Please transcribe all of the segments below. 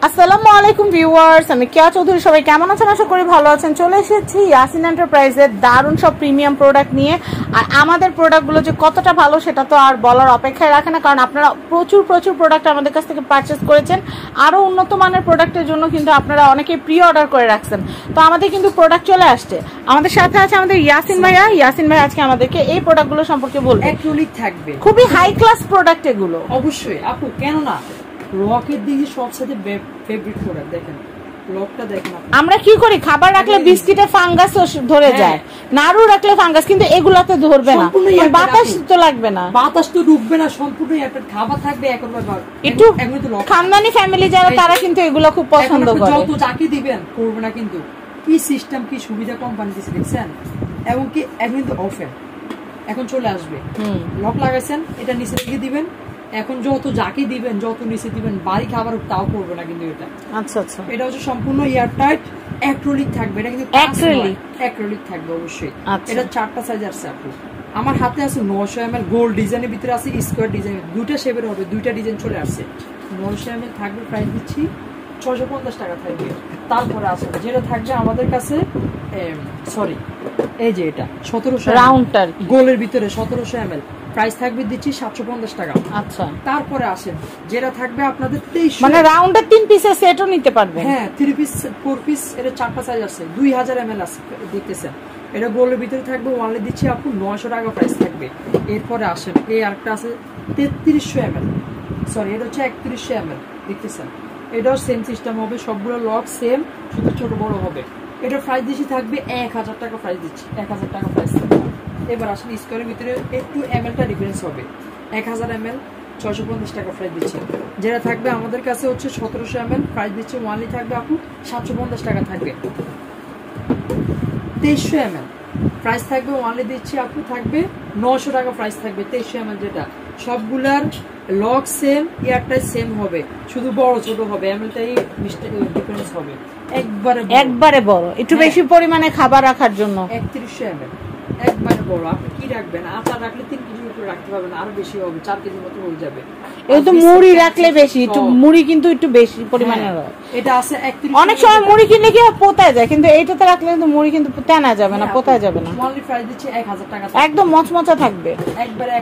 আসসালামু আলাইকুম ভিউয়ার্স, আমি কেয়া চৌধুরী। সবাই কেমন আছেন? আশা করি ভালো আছেন। চলে এসেছি ইয়াসিন এন্টারপ্রাইজের দারুণ সব প্রিমিয়াম প্রোডাক্ট নিয়ে। আর আমাদের প্রোডাক্টগুলো যে কতটা ভালো সেটা তো আর বলার অপেক্ষায় রাখে না, কারণ আপনারা প্রচুর প্রোডাক্ট আমাদের কাছ থেকে পারচেস করেছেন। আরও উন্নত মানের প্রোডাক্টের জন্য কিন্তু আপনারা অনেকেই প্রি অর্ডার করে রাখছেন। তো আমাদের কিন্তু প্রোডাক্ট চলে আসছে। আমাদের সাথে আছে আমাদের ইয়াসিন ভাইয়া। ইয়াসিন ভাই আজকে আমাদেরকে এই প্রোডাক্টগুলো সম্পর্কে বলবে। অ্যাক্রিলিক থাকবে, খুবই হাই ক্লাস প্রোডাক্ট এগুলো। অবশ্যই আপু, কেন না লকের দিকে সবচেয়ে ফেভারিট প্রোডাক্ট। দেখেন লকটা দেখেন। আমরা কি করি, খাবার রাখলে বিস্কিটে ফাঙ্গাস ধরে যায়, নাড়ু রাখলে ফাঙ্গাস, কিন্তু এগুলাতে ধরবে না, বাতাস তো লাগবে না, বাতাস তো ঢুকবে না, সম্পূর্ণ একটা খাবার থাকবে। একটু খানদানি ফ্যামিলি যারা তারা কিন্তু এগুলো খুব পছন্দ করে। যত চাকি দিবেন করবে না, কিন্তু কি সিস্টেম, কি সুবিধা কোম্পানি দিচ্ছে দেখছেন। এবং কি এখন কিন্তু অফার এখন চলে আসবে। লক লাগাইছেন, এটা নিচে রেখে দিবেন। এখন যত যাকে দিবেন, যত নিচে দিবেন, বাড়ি খাবার তাও করবে না কিন্তু এটা। আচ্ছা আচ্ছা, এটা হচ্ছে সম্পূর্ণ এয়ারটাইট অ্যাক্রিলিক থাকবে। এটা কিন্তু অ্যাক্রিলিক থাকবে অবশ্যই। এটা 4টা সাইজ আছে আপু। আমার হাতে আছে 900 ml গোল্ড ডিজাইনের ভিতরে আছে স্কোয়ার ডিজাইন, দুইটা শেপের হবে, দুইটা ডিজাইন চলে আসছে। 900 ml থাকবে, প্রাইস দিচ্ছি 650 টাকা থাকবে। তারপরে আছে যেটা থাকবে আমাদের কাছে, সরি এই যে এটা 1700 রাউন্ডটার গোলের ভিতরে 1700 ml, প্রাইস থাকবে দিচ্ছি 750 টাকা। আচ্ছা, তারপরে আসেন যেটা থাকবে আপনাদের 2300, মানে রাউন্ডের 3 পিসের সেটও নিতে পারবেন। হ্যাঁ 3 পিস 4 পিস, এটা 4টা সাইজ আছে, 2000 ml আছে দেখতেছেন। এটা গোলের ভিতরে থাকবে, ওয়ানলি দিচ্ছি আপু 900 টাকা প্রাইস থাকবে। এরপরে আসেন এই আরেকটা আছে 3300 ml, সরি এটা হচ্ছে 3100 ml দেখতেছেন। এটাও সেম সিস্টেম হবে, সবগুলো লক সেম, শুধু ছোট বড় হবে। এটা প্রাইস দিচ্ছি থাকবে 1000 টাকা প্রাইস দিচ্ছি, 1000 টাকা প্রাইস থাকবে। এবার আসলে স্কোয়ারের ভিতরে একটু ml-টা ডিফারেন্স হবে। 1000 ml 650 টাকা প্রাইস দিচ্ছি। যেটা থাকবে আমাদের কাছে হচ্ছে 1700 ml, প্রাইস দিচ্ছে ওয়ানলি থাকবে আপু 750 টাকা থাকবে। 2300 ml প্রাইস থাকবে, ওয়ানলি দিচ্ছি আপু থাকবে 900 টাকা প্রাইস থাকবে। 2300 ml যেটা, সবগুলার লক সেম, এয়ারটাই সেম হবে, শুধু বড় ছোট হবে, ml-টাই ডিফারেন্স হবে। একবারে বড়, একটু বেশি পরিমাণে খাবার রাখার জন্য। 3100 ml একবারে বড়। আপনি কি রাখবেন? আটা রাখলে 3 কেজির উপরে রাখতে পারবেন, আরো বেশি হবে, 4 কেজির মতো হয়ে যাবে। এই তো মুড়ি রাখলে বেশি, একটু মুড়ি কিন্তু একটু বেশি পরিমাণে হয়। এটা আছে 31। অনেক সময় মুড়ি কিনলে কি পোতায় যায়, কিন্তু এইটাতে রাখলে কিন্তু মুড়ি কিন্তু টানা যাবে না, পোতায় যাবে না। অনলি প্রাইস দিচ্ছে 1000 টাকা, একদম মচমচা থাকবে একবারে।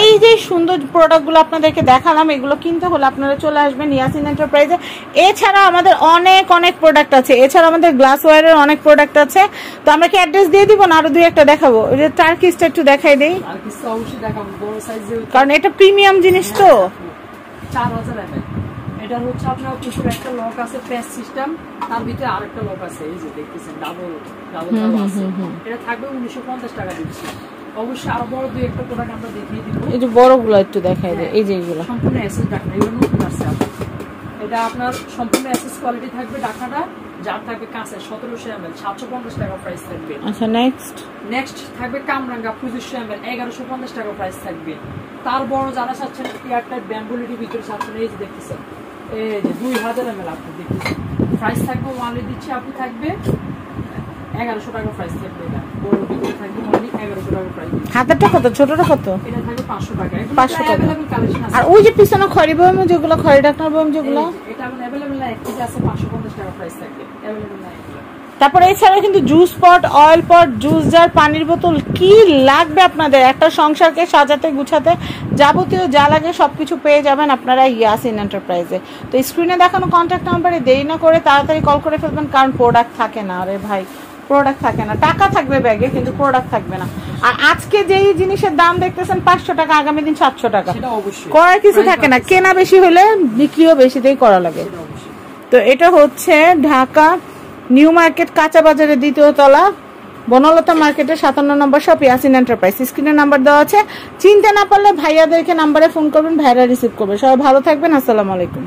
এই যে সুন্দর প্রোডাক্টগুলো আপনাদেরকে দেখালাম, এগুলো কিনতে হলে আপনারা চলে আসবেন ইয়াসিন এন্টারপ্রাইজে। এছাড়া আমাদের অনেক প্রোডাক্ট আছে, এছাড়া আমাদের গ্লাসওয়্যারের অনেক প্রোডাক্ট আছে। তো আমরা কি অ্যাড্রেস দিয়ে দিব না, আরো দুই একটা দেখাবো? ওই যে টার্কিসটা একটু দেখাই দেই, কারণ এটা প্রিমিয়াম জিনিস তো। 4000 ml এটা হচ্ছে আপনার উপরে একটা লক আছে, প্রেস সিস্টেম, তার ভিতরে আরেকটা লক আছে, এই যে দেখতেছেন ডাবল আছে। এটা থাকবে 1950 টাকা দিচ্ছি। অবশ্যই আরো বড় দুই একটা প্রোডাক্ট আমরা দেখিয়ে দিব। এই যে বড়গুলো একটু দেখাই দেয়, এই যে এগুলো সম্পূর্ণ এসএস ঢাকনা, এগুলো নতুন আছে। এটা আপনার সম্পূর্ণ এসএস কোয়ালিটি থাকবে ঢাকনাটা, যার থাকবে কাঁচে 1700 ml 750 টাকা প্রাইস থাকবে। আচ্ছা, নেক্সট থাকবে কামরাঙ্গা 2500 ml 1150 টাকা প্রাইস থাকবে। তার বড় যারা চাচ্ছেন এয়ারটাইট ব্যাম্বুলিটির ভিতরে চাচ্ছেন, এই যে দেখতেছেন, এই যে 2000 ml আপনি দেখতেছেন, প্রাইস থাকবে ওয়ানলি দিচ্ছি আপনি থাকবে 1100 টাকা প্রাইস থাকবে। এটা বড় ভিতরে থাকবে ওয়ানলি 1100 টাকা প্রাইস। হাতেরটা কত, ছোটটা কত? এটা থাকবে 500 টাকা। 500 টাকা কালেকশন আছে। আর ওই যে পিছনে খড়ি বয়ম, যেগুলো খড়ি ঢাকনার বয়ম যেগুলো, এটা এখন अवेलेबल না, এক কেজি আছে 550 টাকা প্রাইস থাকবে, अवेलेबल না। তারপরে এছাড়া কিন্তু জুস পট, অয়েল পট, জুস জার, পানির বোতল, কি লাগবে আপনাদের একটা সংসারকে সাজাতে গুছাতে, যাবতীয় যা লাগে সবকিছু পেয়ে যাবেন আপনারা ইয়াসিন এন্টারপ্রাইজে। তো স্ক্রিনে দেখানো কন্ট্যাক্ট নাম্বারে দেরি না করে তাড়াতাড়ি কল করে ফেলবেন, কারণ প্রোডাক্ট থাকে না। আরে ভাই, প্রোডাক্ট থাকে না, টাকা থাকবে ব্যাগে কিন্তু প্রোডাক্ট থাকবে না। আর আজকে যেই জিনিসের দাম দেখতেছেন 500 টাকা, আগামী দিন 700 টাকা, করার কিছু থাকে না। কেনা বেশি হলে বিক্রিও বেশিতেই করা লাগে। তো এটা হচ্ছে ঢাকা নিউ মার্কেট কাঁচা বাজারের 2য় তলা, বনলতা মার্কেটের 57 নম্বর শপ, ইয়াসিন এন্টারপ্রাইজ। স্ক্রিনে নাম্বার দেওয়া আছে, চিনতে না পারলে ভাইয়াদেরকে নাম্বারে ফোন করবেন, ভাইরা রিসিভ করবে। সবাই ভালো থাকবেন, আসসালামু আলাইকুম।